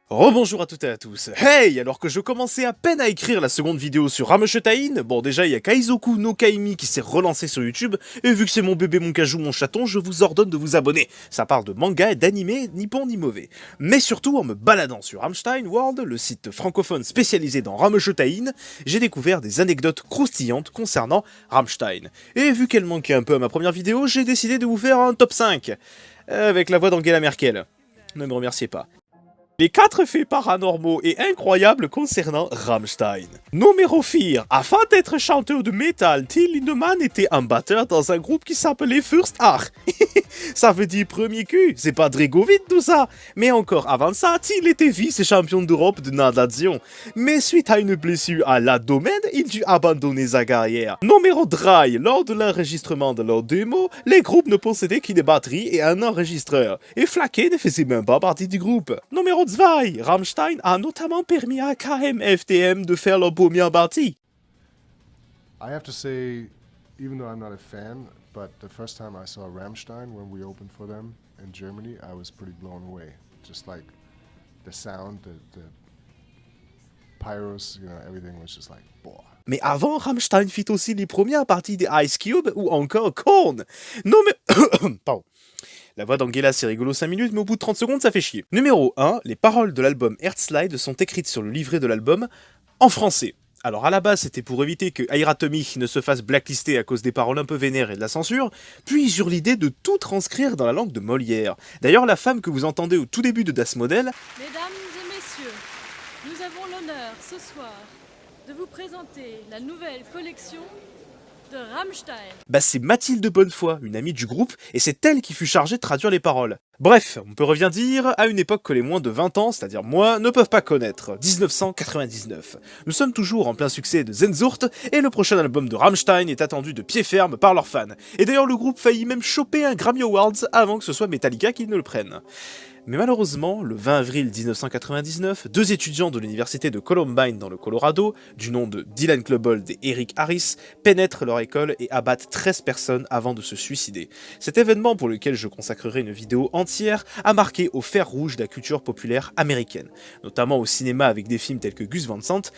Rebonjour à toutes et à tous. Hey, alors que je commençais à peine à écrire la seconde vidéo sur Rammstein, bon déjà il y a Kaizoku no Kaimi qui s'est relancé sur YouTube, et vu que c'est mon bébé, mon cajou, mon chaton, je vous ordonne de vous abonner. Ça parle de manga et d'animé, ni bon ni mauvais. Mais surtout en me baladant sur Rammstein World, le site francophone spécialisé dans Rammstein, j'ai découvert des anecdotes croustillantes concernant Rammstein. Et vu qu'elle manquait un peu à ma première vidéo, j'ai décidé de vous faire un top 5, avec la voix d'Angela Merkel. Ne me remerciez pas. Les 4 faits paranormaux et incroyables concernant Rammstein. Numéro 4. Afin d'être chanteur de métal, Till Lindemann était un batteur dans un groupe qui s'appelait First Art. Ça veut dire premier cul, c'est pas Dregovit tout ça. Mais encore avant ça, Till était vice-champion d'Europe de natation. Mais suite à une blessure à l'abdomen, il dut abandonner sa carrière. Numéro 3. Lors de l'enregistrement de leur démo, les groupes ne possédaient que des batteries et un enregistreur. Et Flaquet ne faisait même pas partie du groupe. Numéro 2. Rammstein a notamment permis à KMFDM de faire leur première partie. I have to say, even though I'm not a fan, but the first time I saw Rammstein when we opened for them in Germany, I was pretty blown away. Just like the sound, the pyros, you know, everything was just like, boah. Mais avant, Rammstein fit aussi les premières parties des Ice Cube ou encore Korn. Non mais... Pardon. La voix d'Angela c'est rigolo 5 minutes, mais au bout de 30 secondes ça fait chier. Numéro 1, les paroles de l'album Herzslide sont écrites sur le livret de l'album en français. Alors à la base c'était pour éviter que Airatomi ne se fasse blacklister à cause des paroles un peu vénères et de la censure, puis ils eurent l'idée de tout transcrire dans la langue de Molière. D'ailleurs la femme que vous entendez au tout début de Das Model... Mesdames et messieurs, nous avons l'honneur ce soir de vous présenter la nouvelle collection de Rammstein. Bah c'est Mathilde Bonnefoy, une amie du groupe, et c'est elle qui fut chargée de traduire les paroles. Bref, on peut revenir dire à une époque que les moins de 20 ans, c'est-à-dire moi, ne peuvent pas connaître, 1999. Nous sommes toujours en plein succès de Zenzurt, et le prochain album de Rammstein est attendu de pied ferme par leurs fans. Et d'ailleurs le groupe faillit même choper un Grammy Awards avant que ce soit Metallica qui ne le prenne. Mais malheureusement, le 20 avril 1999, deux étudiants de l'université de Columbine dans le Colorado, du nom de Dylan Klebold et Eric Harris, pénètrent leur école et abattent 13 personnes avant de se suicider. Cet événement, pour lequel je consacrerai une vidéo entière, a marqué au fer rouge la culture populaire américaine, notamment au cinéma avec des films tels que Gus Van Sant,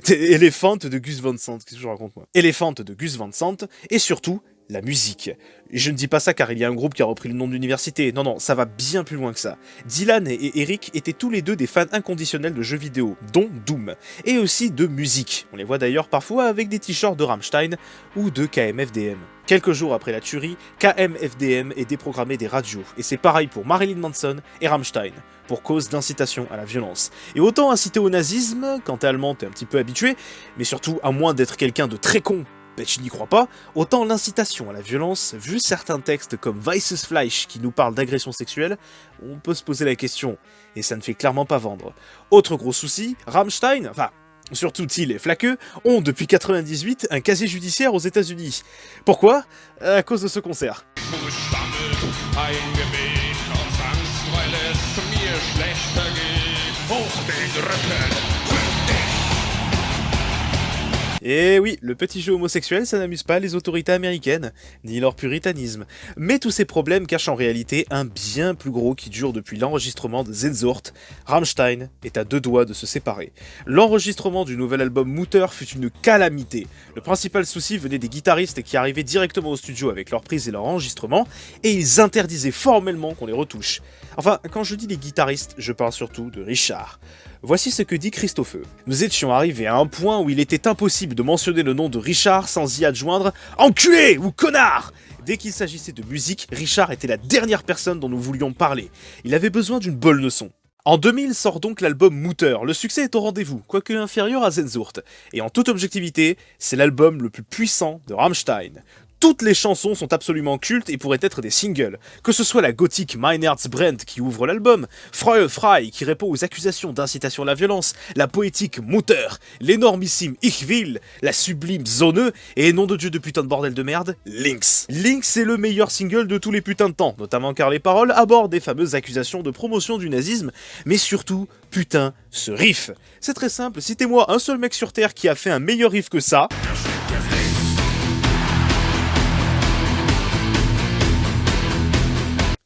Elephant de Gus Van Sant, qu'est-ce que je raconte moi Elephant de Gus Van Sant, et surtout, la musique. Et je ne dis pas ça car il y a un groupe qui a repris le nom de l'université, non, ça va bien plus loin que ça. Dylan et Eric étaient tous les deux des fans inconditionnels de jeux vidéo, dont Doom, et aussi de musique. On les voit d'ailleurs parfois avec des t-shirts de Rammstein ou de KMFDM. Quelques jours après la tuerie, KMFDM est déprogrammé des radios, et c'est pareil pour Marilyn Manson et Rammstein, pour cause d'incitation à la violence. Et autant inciter au nazisme, quand t'es allemand t'es un petit peu habitué, mais surtout à moins d'être quelqu'un de très con, ben je n'y crois pas, autant l'incitation à la violence, vu certains textes comme Weißes Fleisch qui nous parlent d'agression sexuelle, on peut se poser la question, et ça ne fait clairement pas vendre. Autre gros souci, Rammstein, enfin, surtout Till et Flaqueux, ont depuis 98 un casier judiciaire aux États-Unis. Pourquoi ? À cause de ce concert. Et oui, le petit jeu homosexuel, ça n'amuse pas les autorités américaines, ni leur puritanisme. Mais tous ces problèmes cachent en réalité un bien plus gros qui dure depuis l'enregistrement de Zenzurt. Rammstein est à 2 doigts de se séparer. L'enregistrement du nouvel album Mutter fut une calamité. Le principal souci venait des guitaristes qui arrivaient directement au studio avec leurs prises et leur enregistrement, et ils interdisaient formellement qu'on les retouche. Enfin, quand je dis les guitaristes, je parle surtout de Richard. Voici ce que dit Christophe. Nous étions arrivés à un point où il était impossible de mentionner le nom de Richard sans y adjoindre « Enculé » ou « Connard ». Dès qu'il s'agissait de musique, Richard était la dernière personne dont nous voulions parler. Il avait besoin d'une bonne leçon. En 2000 sort donc l'album Mutter. Le succès est au rendez-vous, quoique inférieur à Zenzurt. Et en toute objectivité, c'est l'album le plus puissant de Rammstein. Toutes les chansons sont absolument cultes et pourraient être des singles. Que ce soit la gothique Mein Herz brennt qui ouvre l'album, Freie Frei qui répond aux accusations d'incitation à la violence, la poétique Mutter, l'énormissime Ich will, la sublime Zone et nom de dieu de putain de bordel de merde, Lynx. Lynx est le meilleur single de tous les putains de temps, notamment car les paroles abordent des fameuses accusations de promotion du nazisme, mais surtout, putain, ce riff. C'est très simple, citez-moi un seul mec sur Terre qui a fait un meilleur riff que ça.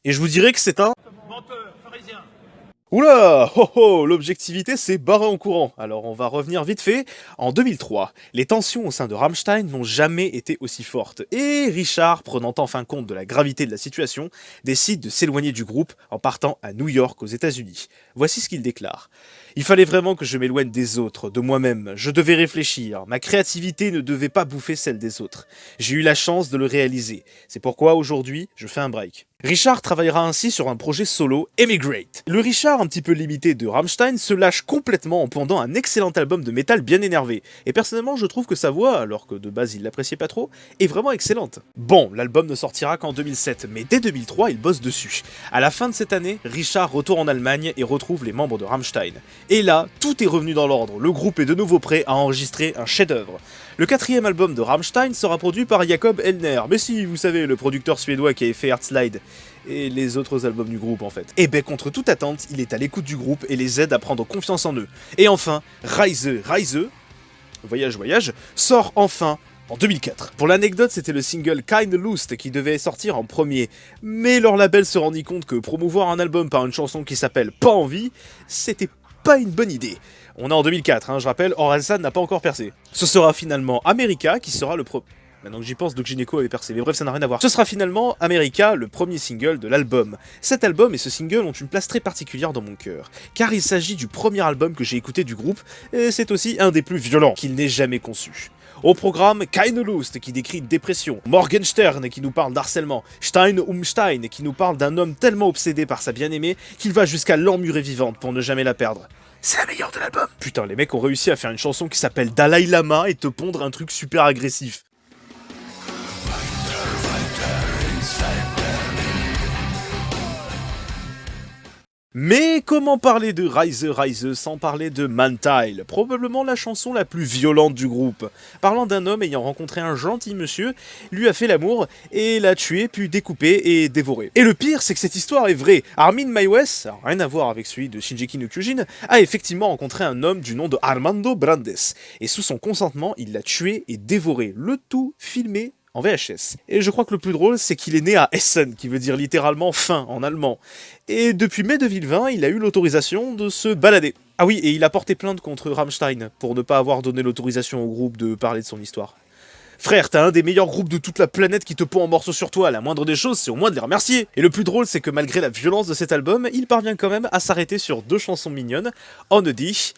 Et je vous dirais que c'est un... menteur, pharisien. Oula, oh oh, l'objectivité s'est barrée en courant. Alors on va revenir vite fait. En 2003, les tensions au sein de Rammstein n'ont jamais été aussi fortes. Et Richard, prenant enfin compte de la gravité de la situation, décide de s'éloigner du groupe en partant à New York aux États-Unis. Voici ce qu'il déclare. Il fallait vraiment que je m'éloigne des autres, de moi-même. Je devais réfléchir. Ma créativité ne devait pas bouffer celle des autres. J'ai eu la chance de le réaliser. C'est pourquoi aujourd'hui, je fais un break. Richard travaillera ainsi sur un projet solo, Emigrate. Le Richard un petit peu limité de Rammstein se lâche complètement en pondant un excellent album de métal bien énervé. Et personnellement, je trouve que sa voix, alors que de base il l'appréciait pas trop, est vraiment excellente. Bon, l'album ne sortira qu'en 2007, mais dès 2003, il bosse dessus. À la fin de cette année, Richard retourne en Allemagne et retrouve les membres de Rammstein. Et là, tout est revenu dans l'ordre. Le groupe est de nouveau prêt à enregistrer un chef-d'œuvre. Le 4e album de Rammstein sera produit par Jakob Hellner. Mais si, vous savez, le producteur suédois qui avait fait Heartslide. Et les autres albums du groupe en fait. Et ben contre toute attente, il est à l'écoute du groupe et les aide à prendre confiance en eux. Et enfin, Reise, Voyage, sort enfin en 2004. Pour l'anecdote, c'était le single Kind Lost qui devait sortir en premier. Mais leur label se rendit compte que promouvoir un album par une chanson qui s'appelle Pas Envie, c'était pas une bonne idée. On est en 2004, je rappelle, Orelsan n'a pas encore percé. Ce sera finalement America qui sera le Maintenant que j'y pense, Doc Gynéco avait percé, mais bref, ça n'a rien à voir. Ce sera finalement America, le premier single de l'album. Cet album et ce single ont une place très particulière dans mon cœur, car il s'agit du premier album que j'ai écouté du groupe, et c'est aussi un des plus violents qu'il n'ait jamais conçu. Au programme, Keine Lust qui décrit une dépression, Morgenstern qui nous parle d'harcèlement, Stein Stein qui nous parle d'un homme tellement obsédé par sa bien-aimée qu'il va jusqu'à l'emmurer vivante pour ne jamais la perdre. C'est la meilleure de l'album. Putain, les mecs ont réussi à faire une chanson qui s'appelle Dalai Lama et te pondre un truc super agressif. Mais comment parler de Reise sans parler de Mantile, probablement la chanson la plus violente du groupe. Parlant d'un homme ayant rencontré un gentil monsieur, lui a fait l'amour et l'a tué puis découpé et dévoré. Et le pire, c'est que cette histoire est vraie. Armin Meiwes, rien à voir avec celui de Shingeki no Kyojin, a effectivement rencontré un homme du nom de Armando Brandes. Et sous son consentement, il l'a tué et dévoré, le tout filmé en VHS. Et je crois que le plus drôle, c'est qu'il est né à Essen, qui veut dire littéralement faim en allemand. Et depuis mai 2020, il a eu l'autorisation de se balader. Ah oui, et il a porté plainte contre Rammstein, pour ne pas avoir donné l'autorisation au groupe de parler de son histoire. Frère, t'as un des meilleurs groupes de toute la planète qui te pond en morceaux sur toi, la moindre des choses, c'est au moins de les remercier. Et le plus drôle, c'est que malgré la violence de cet album, il parvient quand même à s'arrêter sur 2 chansons mignonnes, On Dich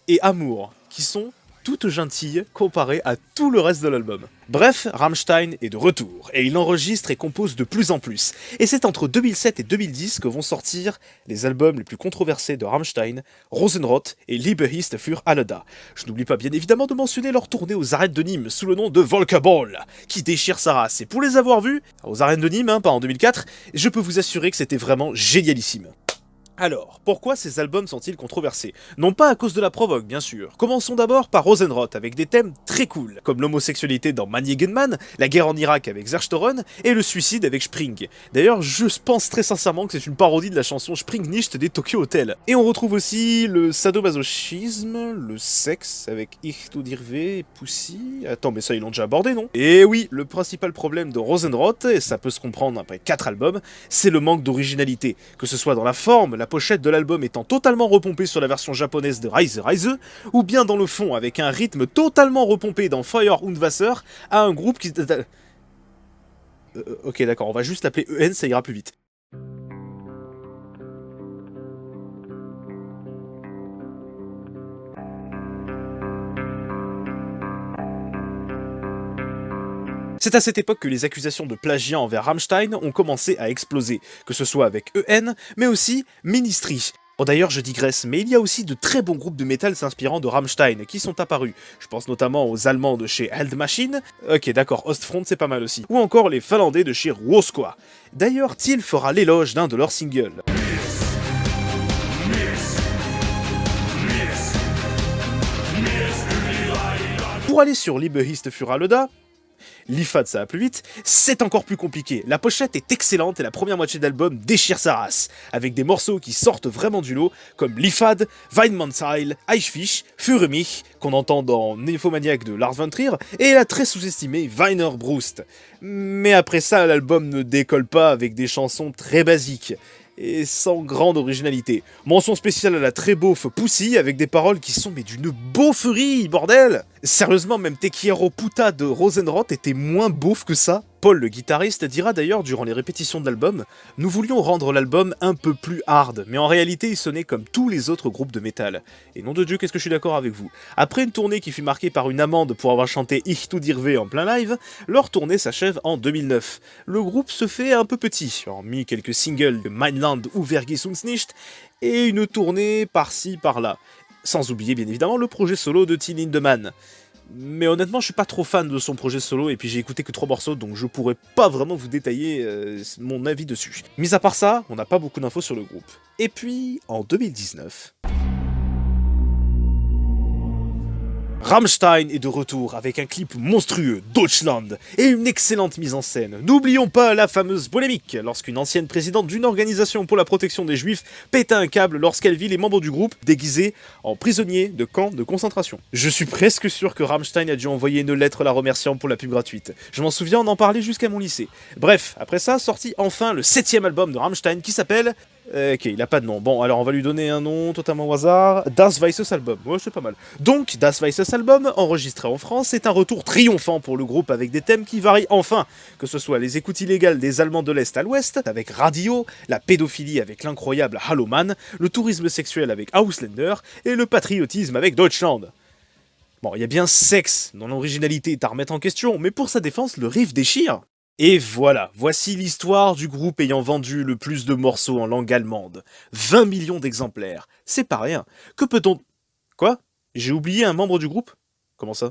et Amour, qui sont toute gentille comparée à tout le reste de l'album. Bref, Rammstein est de retour, et il enregistre et compose de plus en plus. Et c'est entre 2007 et 2010 que vont sortir les albums les plus controversés de Rammstein, Rosenrot et Liebe ist für alle da. Je n'oublie pas bien évidemment de mentionner leur tournée aux arènes de Nîmes sous le nom de Volkeball, qui déchire sa race. Et pour les avoir vus, aux arènes de Nîmes, pas en 2004, je peux vous assurer que c'était vraiment génialissime. Alors, pourquoi ces albums sont-ils controversés? Non pas à cause de la provoque, bien sûr. Commençons d'abord par Rosenrot, avec des thèmes très cool, comme l'homosexualité dans Man gegen Mann, la guerre en Irak avec Zerstoren, et le suicide avec Spring. D'ailleurs, je pense très sincèrement que c'est une parodie de la chanson Spring nicht des Tokyo Hotel. Et on retrouve aussi le sadomasochisme, le sexe avec Ich du Dirve et Pussy... Attends, mais ça ils l'ont déjà abordé, non? Et oui, le principal problème de Rosenrot, et ça peut se comprendre après 4 albums, c'est le manque d'originalité, que ce soit dans la forme, la pochette de l'album étant totalement repompée sur la version japonaise de Reise, ou bien dans le fond avec un rythme totalement repompé dans Feuer und Wasser à un groupe qui... ok d'accord, on va juste l'appeler EN, ça ira plus vite. C'est à cette époque que les accusations de plagiat envers Rammstein ont commencé à exploser, que ce soit avec EN, mais aussi Ministry. Bon d'ailleurs je digresse, mais il y a aussi de très bons groupes de métal s'inspirant de Rammstein qui sont apparus. Je pense notamment aux Allemands de chez Held Machine, ok d'accord, Ostfront c'est pas mal aussi, ou encore les Finlandais de chez Ruoskoa. D'ailleurs Thiel fera l'éloge d'un de leurs singles. Pour aller sur Liebe ist für alle da, l'IFAD ça va plus vite, c'est encore plus compliqué. La pochette est excellente et la première moitié de l'album déchire sa race, avec des morceaux qui sortent vraiment du lot, comme l'IFAD, Weinmannsheil, Eichfisch, Führe mich, qu'on entend dans Nymphomaniac de Lars von Trier, et la très sous-estimée Wiener Brust. Mais après ça, l'album ne décolle pas avec des chansons très basiques. et sans grande originalité. Mention spéciale à la très beauf Pussy, avec des paroles qui sont mais d'une beauferie, bordel! Sérieusement, même Tekiero Puta de Rosenroth était moins beauf que ça. Paul, le guitariste, dira d'ailleurs durant les répétitions de l'album « Nous voulions rendre l'album un peu plus hard, mais en réalité il sonnait comme tous les autres groupes de métal. Et nom de Dieu, qu'est-ce que je suis d'accord avec vous. Après une tournée qui fut marquée par une amende pour avoir chanté Ich tu dirve en plein live, leur tournée s'achève en 2009. Le groupe se fait un peu petit, hormis quelques singles de Mainland ou Vergis uns nicht, et une tournée par-ci par-là. Sans oublier bien évidemment le projet solo de Till Lindemann. Mais honnêtement, je suis pas trop fan de son projet solo, et puis j'ai écouté que 3 morceaux, donc je pourrais pas vraiment vous détailler mon avis dessus. Mis à part ça, on n'a pas beaucoup d'infos sur le groupe. Et puis, en 2019... Rammstein est de retour avec un clip monstrueux, Deutschland, et une excellente mise en scène. N'oublions pas la fameuse polémique, lorsqu'une ancienne présidente d'une organisation pour la protection des juifs péta un câble lorsqu'elle vit les membres du groupe déguisés en prisonniers de camps de concentration. Je suis presque sûr que Rammstein a dû envoyer une lettre la remerciant pour la pub gratuite. Je m'en souviens, on en parlait jusqu'à mon lycée. Bref, après ça, sortit enfin le 7e album de Rammstein qui s'appelle... Ok, il a pas de nom. Bon, alors on va lui donner un nom totalement au hasard. Das Weißes Album. Ouais, c'est pas mal. Donc, Das Weißes Album, enregistré en France, c'est un retour triomphant pour le groupe avec des thèmes qui varient enfin. Que ce soit les écoutes illégales des Allemands de l'Est à l'Ouest, avec Radio, la pédophilie avec l'incroyable Hallo Mann, le tourisme sexuel avec Ausländer, et le patriotisme avec Deutschland. Bon, il y a bien sexe dans l'originalité à remettre en question, mais pour sa défense, le riff déchire. Et voilà, voici l'histoire du groupe ayant vendu le plus de morceaux en langue allemande. 20 millions d'exemplaires. C'est pas rien. Que peut-on... Quoi? J'ai oublié un membre du groupe? Comment ça?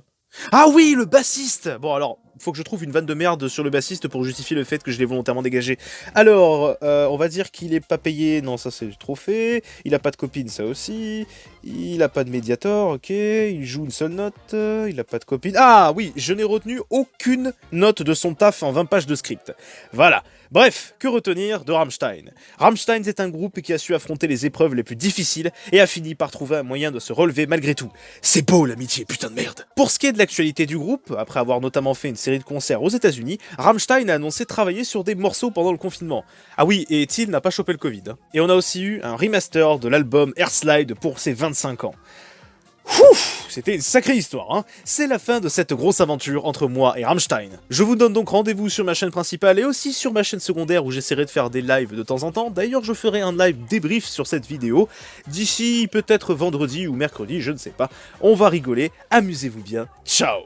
Ah oui, le bassiste! Bon alors, faut que je trouve une vanne de merde sur le bassiste pour justifier le fait que je l'ai volontairement dégagé. Alors, on va dire qu'il est pas payé, non ça c'est trop fait. Il a pas de copine, ça aussi. Il a pas de médiator, ok. Il joue une seule note, il a pas de copine. Ah oui, je n'ai retenu aucune note de son taf en 20 pages de script. Voilà. Bref, que retenir de Rammstein? Rammstein est un groupe qui a su affronter les épreuves les plus difficiles et a fini par trouver un moyen de se relever malgré tout. C'est beau l'amitié, putain de merde. Pour ce qui est de l'actualité du groupe, après avoir notamment fait une série de concerts aux États-Unis, Rammstein a annoncé travailler sur des morceaux pendant le confinement. Ah oui, et Till n'a pas chopé le Covid. Et on a aussi eu un remaster de l'album Airslide pour ses 25 ans. Ouf, c'était une sacrée histoire, hein. C'est la fin de cette grosse aventure entre moi et Rammstein. Je vous donne donc rendez-vous sur ma chaîne principale et aussi sur ma chaîne secondaire où j'essaierai de faire des lives de temps en temps. D'ailleurs, je ferai un live débrief sur cette vidéo d'ici peut-être vendredi ou mercredi, je ne sais pas. On va rigoler, amusez-vous bien, ciao.